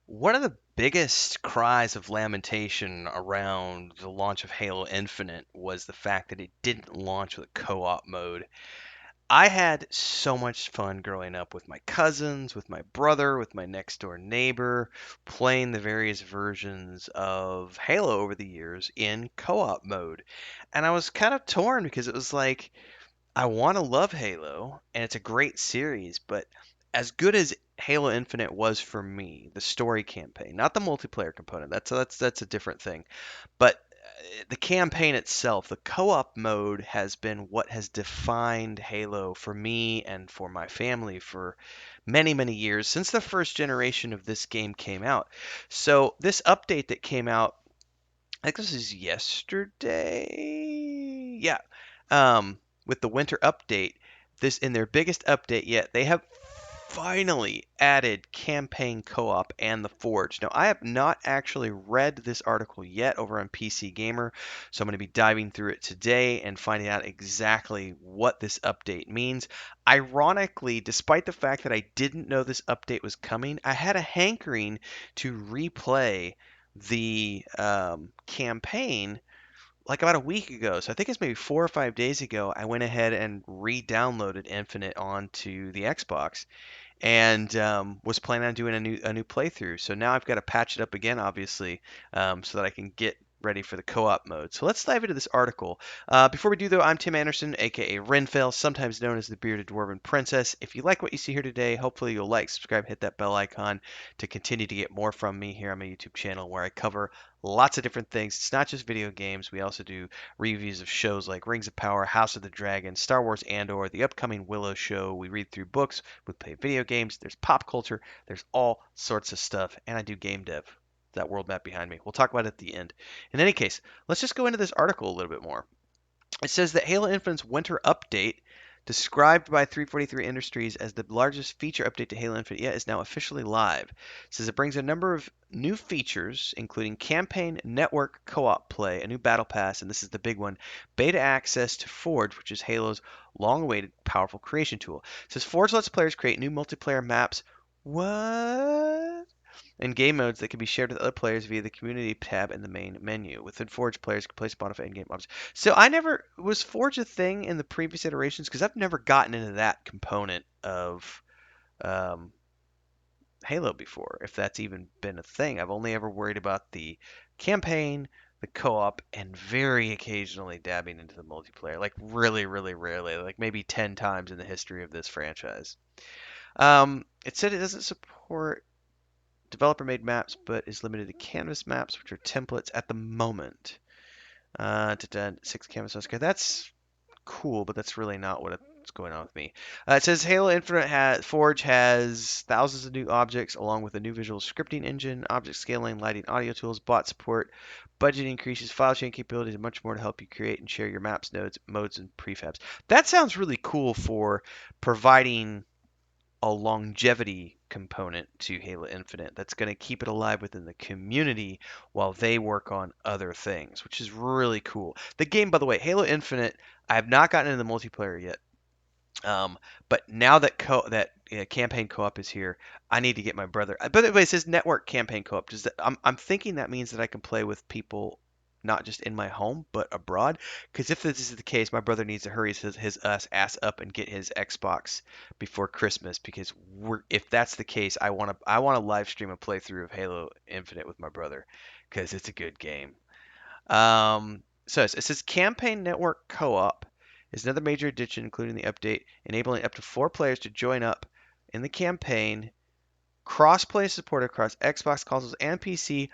One of the biggest cries of lamentation around the launch of Halo Infinite was the fact that it didn't launch with a co-op mode. I had so much fun growing up with my cousins, with my brother, with my next door neighbor, playing the various versions of Halo over the years in co-op mode. And I was kind of torn because it was like, I want to love Halo, and it's a great series, but as good as Halo Infinite was for me, the story campaign, not the multiplayer component. That's a different thing. But the campaign itself, the co-op mode has been what has defined Halo for me and for my family for many, many years since the first generation of this game came out. So this update that came out, I think this is yesterday. Yeah. With the winter update, this in their biggest update yet, they have finally added campaign co-op and the Forge. Now, I have not actually read this article yet over on PC Gamer, so I'm going to be diving through it today and finding out exactly what this update means. Ironically, despite the fact that I didn't know this update was coming, I had a hankering to replay the campaign like about a week ago. So I think it's maybe 4 or 5 days ago. I went ahead and re-downloaded Infinite onto the Xbox and was planning on doing a new playthrough. So now I've got to patch it up again, obviously, so that I can get ready for the co-op mode. So let's dive into this article. Before we do, though, I'm Tim Anderson, aka Renfell, sometimes known as the Bearded Dwarven Princess. If you like what you see here today, hopefully you'll like, subscribe, hit that bell icon to continue to get more from me here on my YouTube channel, where I cover lots of different things. It's not just video games. We also do reviews of shows like Rings of Power, House of the Dragon, Star Wars Andor, the upcoming Willow show. We read through books, we play video games, there's pop culture, there's all sorts of stuff, and I do game dev. That world map behind me. We'll talk about it at the end. In any case, let's just go into this article a little bit more. It says that Halo Infinite's winter update, described by 343 Industries as the largest feature update to Halo Infinite yet, is now officially live. It says it brings a number of new features, including campaign network co-op play, a new battle pass, and this is the big one, beta access to Forge, which is Halo's long-awaited powerful creation tool. It says Forge lets players create new multiplayer maps. What? And game modes that can be shared with other players via the community tab in the main menu. Within Forge, players can place modified in-game objects. So I never was Forge a thing in the previous iterations because I've never gotten into that component of um, Halo before, if that's even been a thing. I've only ever worried about the campaign, the co-op, and very occasionally dabbing into the multiplayer. Like really, really rarely, like maybe 10 times in the history of this franchise. It said it doesn't support developer-made maps, but is limited to canvas maps, which are templates at the moment. 6 canvas. Okay, that's cool, but that's really not what's going on with me. It says Halo Infinite Forge has thousands of new objects, along with a new visual scripting engine, object scaling, lighting, audio tools, bot support, budget increases, file chain capabilities, and much more to help you create and share your maps, nodes, modes, and prefabs. That sounds really cool for providing a longevity component to Halo Infinite that's going to keep it alive within the community while they work on other things, which is really cool. The game, by the way, Halo Infinite, I have not gotten into the multiplayer yet. But now that campaign co-op is here, I need to get my brother. By the way, it says network campaign co-op. I'm thinking that means that I can play with people not just in my home but abroad. Because if this is the case, my brother needs to hurry his ass up and get his Xbox before Christmas. Because if that's the case, I want to live stream a playthrough of Halo Infinite with my brother because it's a good game. So it says Campaign Network Co-op is another major addition, including the update enabling up to 4 players to join up in the campaign. Cross-play support across Xbox consoles and PC.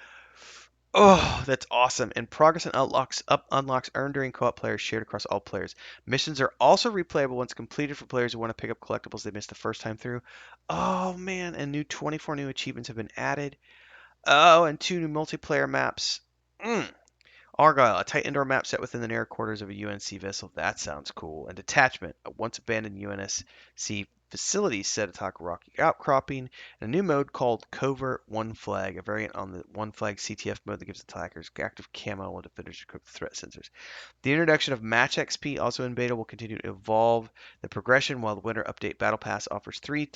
Oh, that's awesome! And progress and unlocks earned during co-op players shared across all players. Missions are also replayable once completed for players who want to pick up collectibles they missed the first time through. Oh man, and 24 new achievements have been added. Oh, and 2 new multiplayer maps. Mm. Argyle, a tight indoor map set within the narrow quarters of a UNC vessel. That sounds cool. And Detachment, a once abandoned UNSC facility set atop a rocky outcropping. And a new mode called Covert One Flag, a variant on the One Flag CTF mode that gives attackers active camo while defenders equip threat sensors. The introduction of Match XP, also in beta, will continue to evolve the progression, while the Winter Update Battle Pass offers 30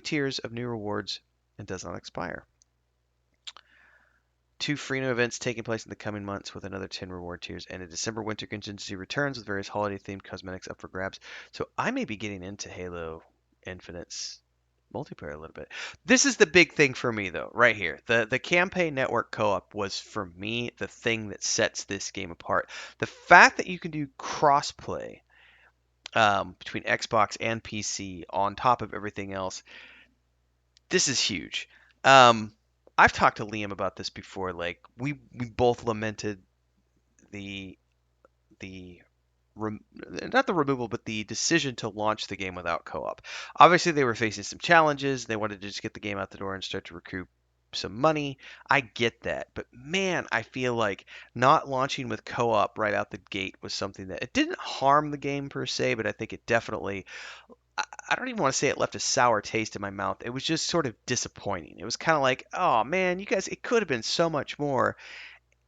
tiers of new rewards and does not expire. 2 free new events taking place in the coming months with another 10 reward tiers, and a December winter contingency returns with various holiday themed cosmetics up for grabs. So I may be getting into Halo Infinite's multiplayer a little bit. This is the big thing for me though, right here. The campaign network co-op was for me the thing that sets this game apart. The fact that you can do crossplay between Xbox and PC on top of everything else, this is huge. Um, I've talked to Liam about this before. Like we both lamented the the rem- not the removal, but the decision to launch the game without co-op. Obviously, they were facing some challenges. They wanted to just get the game out the door and start to recoup some money. I get that, but man, I feel like not launching with co-op right out the gate was something that it didn't harm the game per se, but I think it definitely I don't even want to say it left a sour taste in my mouth. It was just sort of disappointing. It was kind of like, oh man, you guys, it could have been so much more,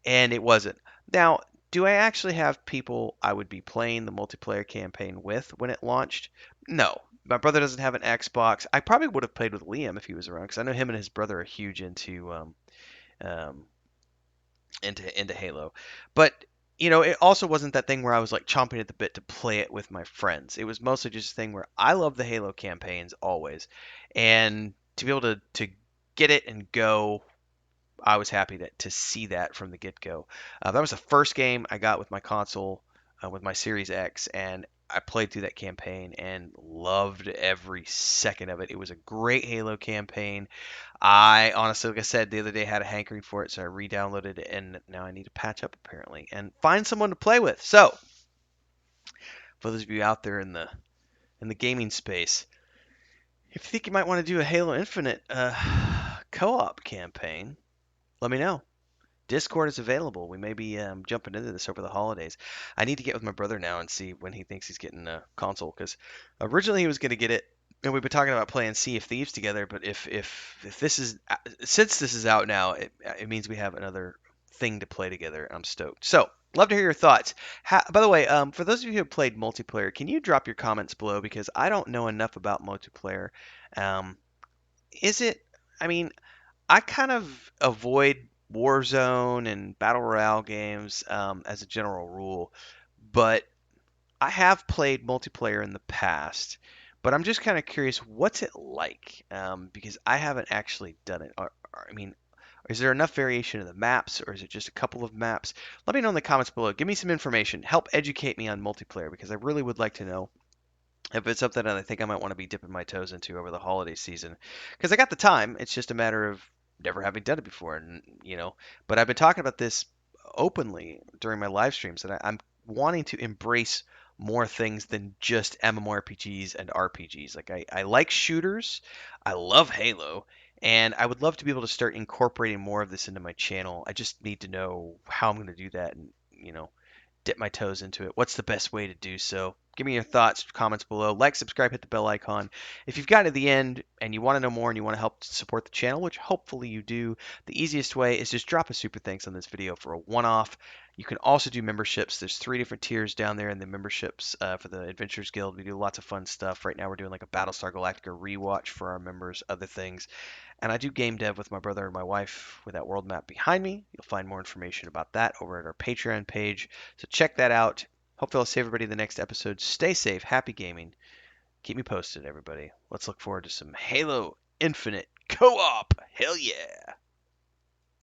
and it wasn't. Now, do I actually have people I would be playing the multiplayer campaign with when it launched? No. My brother doesn't have an Xbox. I probably would have played with Liam if he was around, because I know him and his brother are huge um, into Halo. But it also wasn't that thing where I was like chomping at the bit to play it with my friends. It was mostly just a thing where I love the Halo campaigns always, and to be able to get it and go, I was happy to see that from the get go. That was the first game I got with my console, with my Series X, and I played through that campaign and loved every second of it. It was a great Halo campaign. I honestly, like I said, the other day had a hankering for it, so I re-downloaded it, and now I need to patch up apparently and find someone to play with. So, for those of you out there in the gaming space, if you think you might want to do a Halo Infinite co-op campaign, let me know. Discord is available. We may be jumping into this over the holidays. I need to get with my brother now and see when he thinks he's getting a console, because originally he was going to get it, and we've been talking about playing Sea of Thieves together. But if this is since this is out now, it means we have another thing to play together. I'm stoked. So love to hear your thoughts. By the way, for those of you who have played multiplayer, can you drop your comments below, because I don't know enough about multiplayer. Um, is it? I mean, I kind of avoid Warzone and Battle Royale games as a general rule, but I have played multiplayer in the past. But I'm just kind of curious, what's it like? Because I haven't actually done it. I mean, is there enough variation in the maps, or is it just a couple of maps? Let me know in the comments below. Give me some information. Help educate me on multiplayer, because I really would like to know if it's something that I think I might want to be dipping my toes into over the holiday season, because I got the time. It's just a matter of never having done it before, and. But I've been talking about this openly during my live streams, and I'm wanting to embrace more things than just MMORPGs and RPGs. Like I like shooters, I love Halo, and I would love to be able to start incorporating more of this into my channel. I just need to know how I'm going to do that, and dip my toes into it. What's the best way to do so? Give me your thoughts, comments below. Like, subscribe, hit the bell icon. If you've gotten to the end and you want to know more and you want to help support the channel, which hopefully you do, the easiest way is just drop a super thanks on this video for a one-off. You can also do memberships. There's 3 different tiers down there in the memberships for the Adventurers Guild. We do lots of fun stuff. Right now we're doing like a Battlestar Galactica rewatch for our members, other things. And I do game dev with my brother and my wife with that world map behind me. You'll find more information about that over at our Patreon page. So check that out. Hopefully I'll see everybody in the next episode. Stay safe. Happy gaming. Keep me posted, everybody. Let's look forward to some Halo Infinite co-op. Hell yeah.